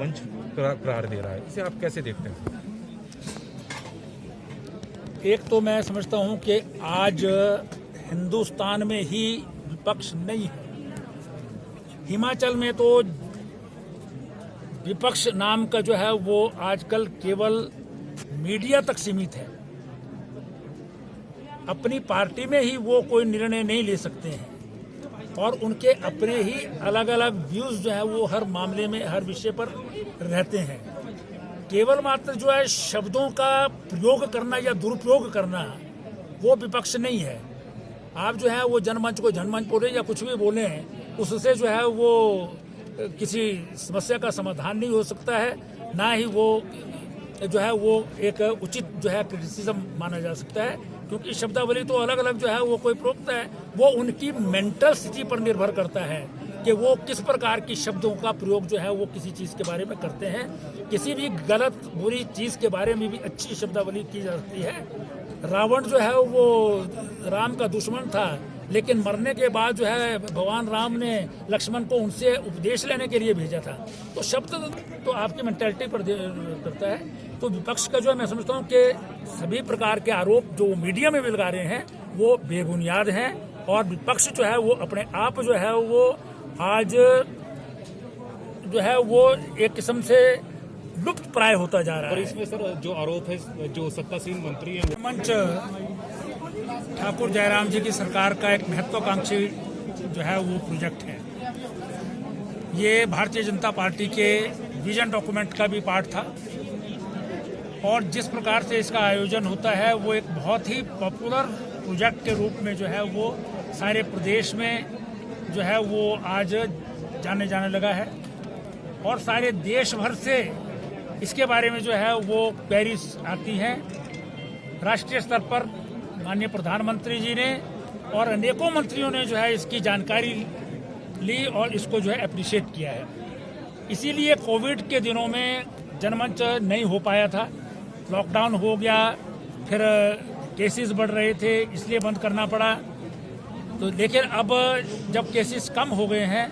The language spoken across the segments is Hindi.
मंच करार दे रहा है, इसे आप कैसे देखते हैं? एक तो मैं समझता हूं कि आज हिंदुस्तान में ही विपक्ष नहीं है। हिमाचल में तो विपक्ष नाम का जो है वो आजकल केवल मीडिया तक सीमित है। अपनी पार्टी में ही वो कोई निर्णय नहीं ले सकते हैं और उनके अपने ही अलग अलग व्यूज जो है वो हर मामले में, हर विषय पर रहते हैं। केवल मात्र जो है शब्दों का प्रयोग करना या दुरुपयोग करना वो विपक्ष नहीं है। आप जो है वो जनमंच को जनमंच बोले या कुछ भी बोले, उससे जो है वो किसी समस्या का समाधान नहीं हो सकता है, ना ही वो जो है वो एक उचित जो है क्रिटिसिज्म माना जा सकता है, क्योंकि शब्दावली तो अलग अलग जो है वो कोई प्रयोग है, वो उनकी मेंटल स्थिति पर निर्भर करता है कि वो किस प्रकार की शब्दों का प्रयोग जो है वो किसी चीज़ के बारे में करते हैं। किसी भी गलत बुरी चीज़ के बारे में भी अच्छी शब्दावली की जा सकती है। रावण जो है वो राम का दुश्मन था, लेकिन मरने के बाद जो है भगवान राम ने लक्ष्मण को उनसे उपदेश लेने के लिए भेजा था। तो शब्द तो आपकी मेंटालिटी पर करता है। तो विपक्ष का जो है मैं समझता हूँ कि सभी प्रकार के आरोप जो मीडिया में भी लगा रहे हैं वो बेबुनियाद हैं, और विपक्ष जो है वो अपने आप जो है वो आज जो है वो एक किस्म से लुप्त प्राय होता जा रहा है। और इसमें सर जो आरोप है, जो सत्तासीन मंत्री हैं, मंच ठाकुर जयराम जी की सरकार का एक महत्वाकांक्षी जो है वो प्रोजेक्ट है। ये भारतीय जनता पार्टी के विजन डॉक्यूमेंट का भी पार्ट था, और जिस प्रकार से इसका आयोजन होता है वो एक बहुत ही पॉपुलर प्रोजेक्ट के रूप में जो है वो सारे प्रदेश में जो है वो आज जाने लगा है, और सारे देश भर से इसके बारे में जो है वो क्वेरीज आती हैं। राष्ट्रीय स्तर पर माननीय प्रधानमंत्री जी ने और अनेकों मंत्रियों ने जो है इसकी जानकारी ली और इसको जो है अप्रिशिएट किया है। इसीलिए कोविड के दिनों में जनमंच नहीं हो पाया था, लॉकडाउन हो गया, फिर केसेस बढ़ रहे थे इसलिए बंद करना पड़ा। तो लेकिन अब जब केसेस कम हो गए हैं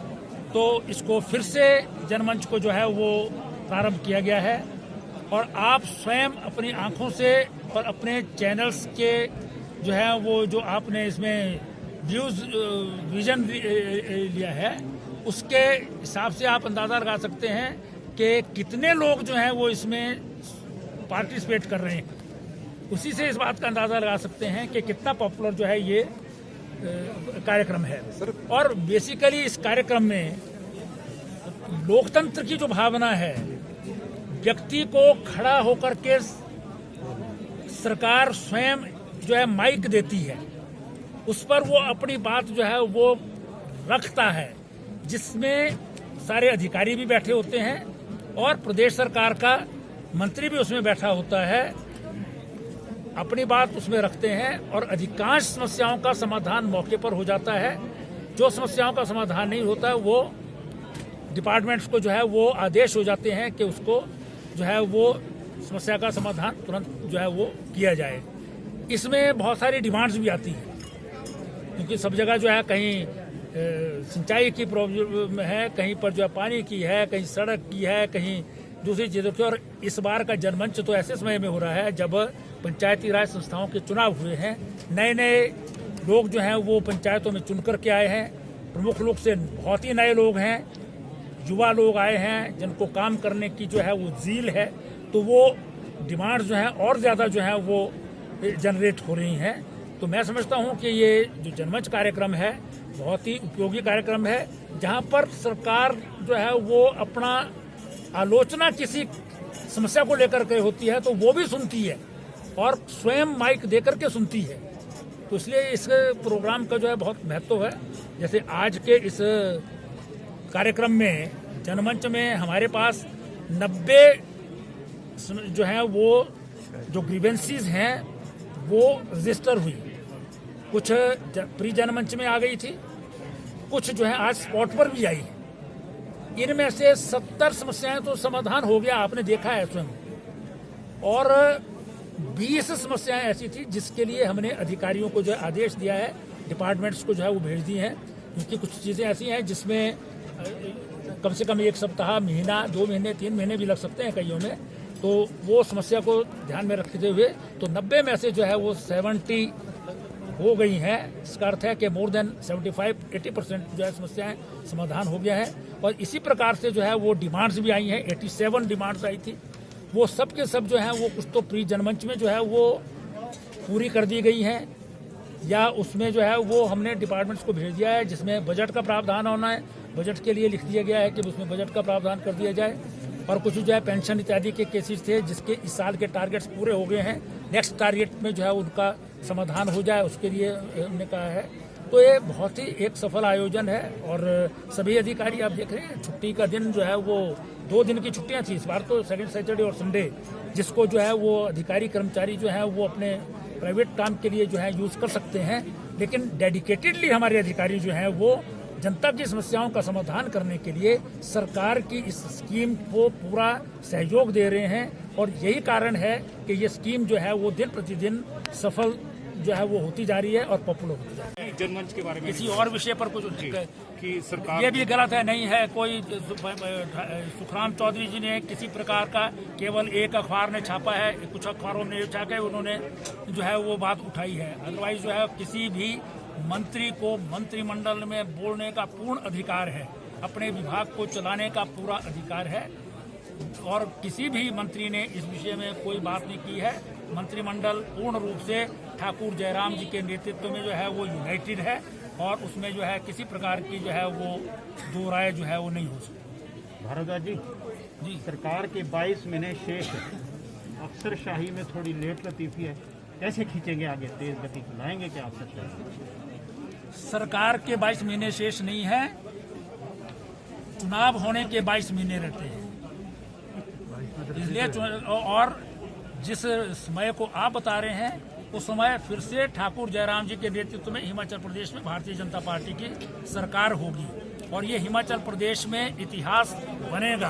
तो इसको फिर से जनमंच को जो है वो प्रारंभ किया गया है, और आप स्वयं अपनी आंखों से और अपने चैनल्स के जो है वो जो आपने इसमें विजन लिया है उसके हिसाब से आप अंदाज़ा लगा सकते हैं कि कितने लोग जो हैं वो इसमें पार्टिसिपेट कर रहे हैं। उसी से इस बात का अंदाज़ा लगा सकते हैं कि कितना पॉपुलर जो है ये कार्यक्रम है। और बेसिकली इस कार्यक्रम में लोकतंत्र की जो भावना है, व्यक्ति को खड़ा होकर के सरकार स्वयं जो है माइक देती है, उस पर वो अपनी बात जो है वो रखता है, जिसमें सारे अधिकारी भी बैठे होते हैं और प्रदेश सरकार का मंत्री भी उसमें बैठा होता है, अपनी बात उसमें रखते हैं, और अधिकांश समस्याओं का समाधान मौके पर हो जाता है। जो समस्याओं का समाधान नहीं होता वो डिपार्टमेंट्स को जो है वो आदेश हो जाते हैं कि उसको जो है वो समस्या का समाधान तुरंत जो है वो किया जाए। इसमें बहुत सारी डिमांड्स भी आती हैं, क्योंकि सब जगह जो है कहीं सिंचाई की प्रॉब्लम है, कहीं पर जो है पानी की है, कहीं सड़क की है, कहीं दूसरी चीज़ों की। और इस बार का जनमंच तो ऐसे समय में हो रहा है जब पंचायती राज संस्थाओं के चुनाव हुए हैं। नए लोग जो हैं वो पंचायतों में चुन कर के आए हैं। प्रमुख लोग से बहुत ही नए लोग हैं, युवा लोग आए हैं जिनको काम करने की जो है वो ज़ील है। तो वो डिमांड जो है और ज़्यादा जो है वो जनरेट हो रही हैं। तो मैं समझता हूँ कि ये जो जनमंच कार्यक्रम है बहुत ही उपयोगी कार्यक्रम है, जहाँ पर सरकार जो है वो अपना आलोचना किसी समस्या को लेकर के होती है तो वो भी सुनती है और स्वयं माइक देकर के सुनती है। तो इसलिए इस प्रोग्राम का जो है बहुत महत्व है। जैसे आज के इस कार्यक्रम में जनमंच में हमारे पास 90 जो है वो जो ग्रीवेंसीज हैं वो रजिस्टर हुई। कुछ प्री जनमंच में आ गई थी, कुछ जो है आज स्पॉट पर भी आई। इनमें से 70 समस्याएं तो समाधान हो गया, आपने देखा है स्वयं, और 20 समस्याएं ऐसी थी जिसके लिए हमने अधिकारियों को जो है आदेश दिया है, डिपार्टमेंट्स को जो है वो भेज दी हैं, क्योंकि कुछ चीज़ें ऐसी हैं जिसमें कम से कम 1 सप्ताह, महीना, 2 महीने, 3 महीने भी लग सकते हैं कईयों में। तो वो समस्या को ध्यान में रखते हुए तो 90 में से जो है वो 70 हो गई हैं। इसका अर्थ है कि मोर देन 75-80% जो है समस्याएं समाधान हो गया है। और इसी प्रकार से जो है वो डिमांड्स भी आई हैं, 87 डिमांड्स आई थी, वो सब के सब जो है वो कुछ तो प्री जनमंच में जो है वो पूरी कर दी गई हैं, या उसमें जो है वो हमने डिपार्टमेंट्स को भेज दिया है, जिसमें बजट का प्रावधान होना है, बजट के लिए लिख दिया गया है कि उसमें बजट का प्रावधान कर दिया जाए। और कुछ जो है पेंशन इत्यादि के केसेस थे जिसके इस साल के टारगेट्स पूरे हो गए हैं, नेक्स्ट टारगेट में जो है उनका समाधान हो जाए, उसके लिए हमने कहा है। तो ये बहुत ही एक सफल आयोजन है। और सभी अधिकारी आप देख रहे हैं, छुट्टी का दिन जो है वो 2 दिन की छुट्टियां थी इस बार, तो सेकंड सैटरडे और संडे, जिसको जो है वो अधिकारी कर्मचारी जो है वो अपने प्राइवेट काम के लिए जो है यूज कर सकते हैं। लेकिन डेडिकेटेडली हमारे अधिकारी जो हैं वो जनता की समस्याओं का समाधान करने के लिए सरकार की इस स्कीम को पूरा सहयोग दे रहे हैं। और यही कारण है कि ये स्कीम जो है वो दिन प्रतिदिन सफल जो है वो होती जा रही है और पॉपुलर होती जा रही है। जनमंच के बारे में किसी और विषय पर कुछ कि सरकार ये भी गलत है, नहीं है कोई। सुखराम चौधरी जी ने किसी प्रकार का केवल एक अखबार ने छापा है, कुछ अखबारों ने छापा है, उन्होंने जो है वो बात उठाई है। अदरवाइज जो है किसी भी मंत्री को मंत्रिमंडल में बोलने का पूर्ण अधिकार है, अपने विभाग को चलाने का पूरा अधिकार है। और किसी भी मंत्री ने इस विषय में कोई बात नहीं की है। मंत्रिमंडल पूर्ण रूप से ठाकुर जयराम जी के नेतृत्व में जो है वो यूनाइटेड है, और उसमें जो है किसी प्रकार की जो है वो दो राय जो है वो नहीं हो सकती। भारद्वाज जी, सरकार के 22 महीने शेष है, अफसरशाही में थोड़ी लेट लतीफी है, कैसे खींचेंगे आगे, तेज गति लाएंगे क्या अफसरशाही? सरकार के 22 महीने शेष नहीं है, चुनाव होने के 22 महीने रहते हैं, इसलिए और जिस समय को आप बता रहे हैं उस समय फिर से ठाकुर जयराम जी के नेतृत्व में हिमाचल प्रदेश में भारतीय जनता पार्टी की सरकार होगी, और ये हिमाचल प्रदेश में इतिहास बनेगा।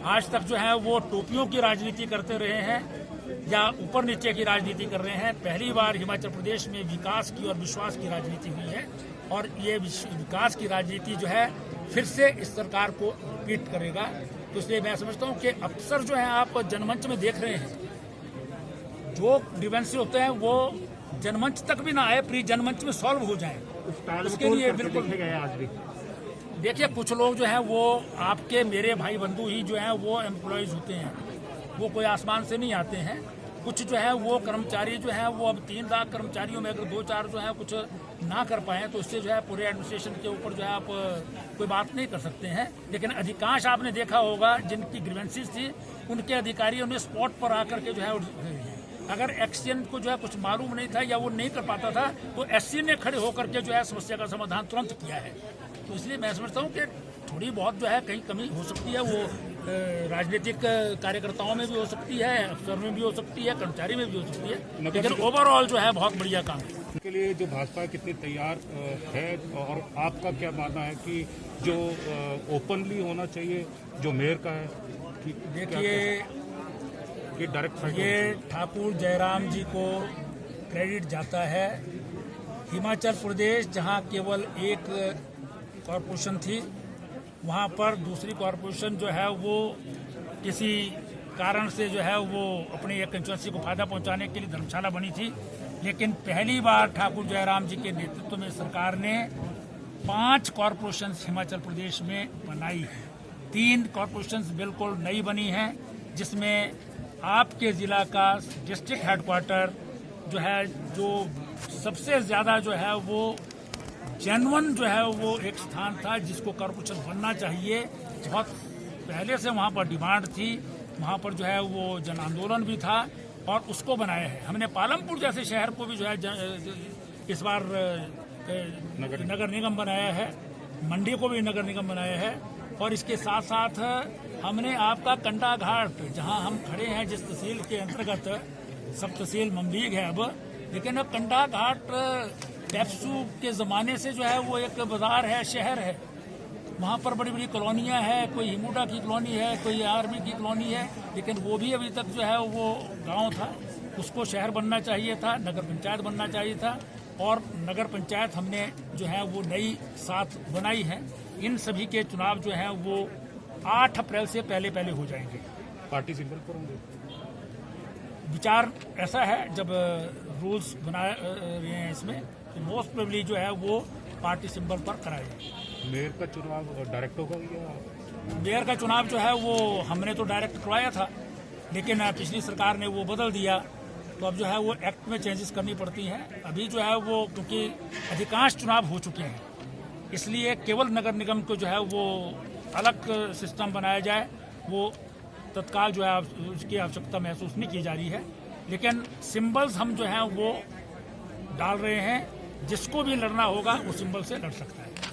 आज तक जो है वो टोपियों की राजनीति करते रहे हैं या ऊपर नीचे की राजनीति कर रहे हैं। पहली बार हिमाचल प्रदेश में विकास की और विश्वास की राजनीति हुई है, और ये विकास की राजनीति जो है फिर से इस सरकार को रिपीट करेगा। तो इसलिए मैं समझता हूँ कि अफसर जो है आप जनमंच में देख रहे हैं, जो ग्रीवेंसेस होते हैं वो जनमंच तक भी ना आए, प्री जनमंच में सॉल्व हो जाए, उसके लिए बिल्कुल आज भी देखिए कुछ लोग जो हैं वो आपके मेरे भाई बंधु ही जो हैं वो एम्प्लॉयज होते हैं, वो कोई आसमान से नहीं आते हैं। कुछ जो है वो कर्मचारी जो है वो अब 3 लाख कर्मचारियों में अगर 2-4 जो है कुछ ना कर पाए तो इससे जो है पूरे एडमिनिस्ट्रेशन के ऊपर जो है आप कोई बात नहीं कर सकते हैं। लेकिन अधिकांश आपने देखा होगा जिनकी ग्रीवेंसेस थी उनके अधिकारियों ने स्पॉट पर आकर के जो है अगर एक्सीडेंट को जो है कुछ मालूम नहीं था या वो नहीं कर पाता था तो एससी ने खड़े होकर के जो है समस्या का समाधान तुरंत किया है। तो इसलिए मैं समझता हूँ कि थोड़ी बहुत जो है कहीं कमी हो सकती है, वो राजनीतिक कार्यकर्ताओं में भी हो सकती है, अफसर में भी हो सकती है, कर्मचारी में भी हो सकती है, लेकिन ओवरऑल जो है बहुत बढ़िया काम है। के लिए जो भाजपा कितनी तैयार है, और आपका क्या मानना है कि जो ओपनली होना चाहिए जो मेयर का है? देखिए ये डायरेक्ट ये ठाकुर जयराम जी को क्रेडिट जाता है। हिमाचल प्रदेश जहां केवल एक कॉरपोरेशन थी, वहां पर दूसरी कॉरपोरेशन जो है वो किसी कारण से जो है वो अपनी एक कंस्टिट्यूएंसी को फायदा पहुंचाने के लिए धर्मशाला बनी थी। लेकिन पहली बार ठाकुर जयराम जी के नेतृत्व में सरकार ने 5 कॉरपोरेशन हिमाचल प्रदेश में बनाई है। 3 कॉरपोरेशन बिल्कुल नई बनी हैं, जिसमें आपके जिला का डिस्ट्रिक्ट हेडक्वार्टर जो है, जो सबसे ज्यादा जो है वो जेन्युइन जो है वो एक स्थान था जिसको कॉरपोरेशन बनना चाहिए। बहुत पहले से वहाँ पर डिमांड थी, वहाँ पर जो है वो जन आंदोलन भी था और उसको बनाया है। हमने पालमपुर जैसे शहर को भी जो है इस बार नगर निगम बनाया है, मंडी को भी नगर निगम बनाया है, और इसके साथ साथ हमने आपका कंडा घाट जहां हम खड़े हैं जिस तहसील के अंतर्गत, सब तहसील ममलीग है अब, लेकिन अब कंडा घाट टेप्सू के ज़माने से जो है वो एक बाजार है, शहर है। वहाँ पर बड़ी बड़ी कॉलोनियाँ हैं, कोई हिमुडा की कॉलोनी है, कोई आर्मी की कॉलोनी है, लेकिन वो भी अभी तक जो है वो गांव था। उसको शहर बनना चाहिए था, नगर पंचायत बनना चाहिए था, और नगर पंचायत हमने जो है वो नई साथ बनाई है। इन सभी के चुनाव जो हैं वो 8 अप्रैल से पहले हो जाएंगे। पार्टी सिंबल पर होंगे। विचार ऐसा है, जब रूल्स बनाए रहे हैं इसमें, तो मोस्ट प्रोबेबली जो है वो पार्टी सिंबल पर कराएंगे। मेयर का चुनाव डायरेक्ट होगा या मेयर का चुनाव जो है वो हमने तो डायरेक्ट करवाया था, लेकिन पिछली सरकार ने वो बदल दिया, तो अब जो है वो एक्ट में चेंजेस करनी पड़ती हैं। अभी जो है वो क्योंकि अधिकांश चुनाव हो चुके हैं, इसलिए केवल नगर निगम को जो है वो अलग सिस्टम बनाया जाए, वो तत्काल जो है उसकी आवश्यकता महसूस नहीं की जा रही है। लेकिन सिंबल्स हम जो हैं वो डाल रहे हैं, जिसको भी लड़ना होगा वो सिंबल से लड़ सकता है।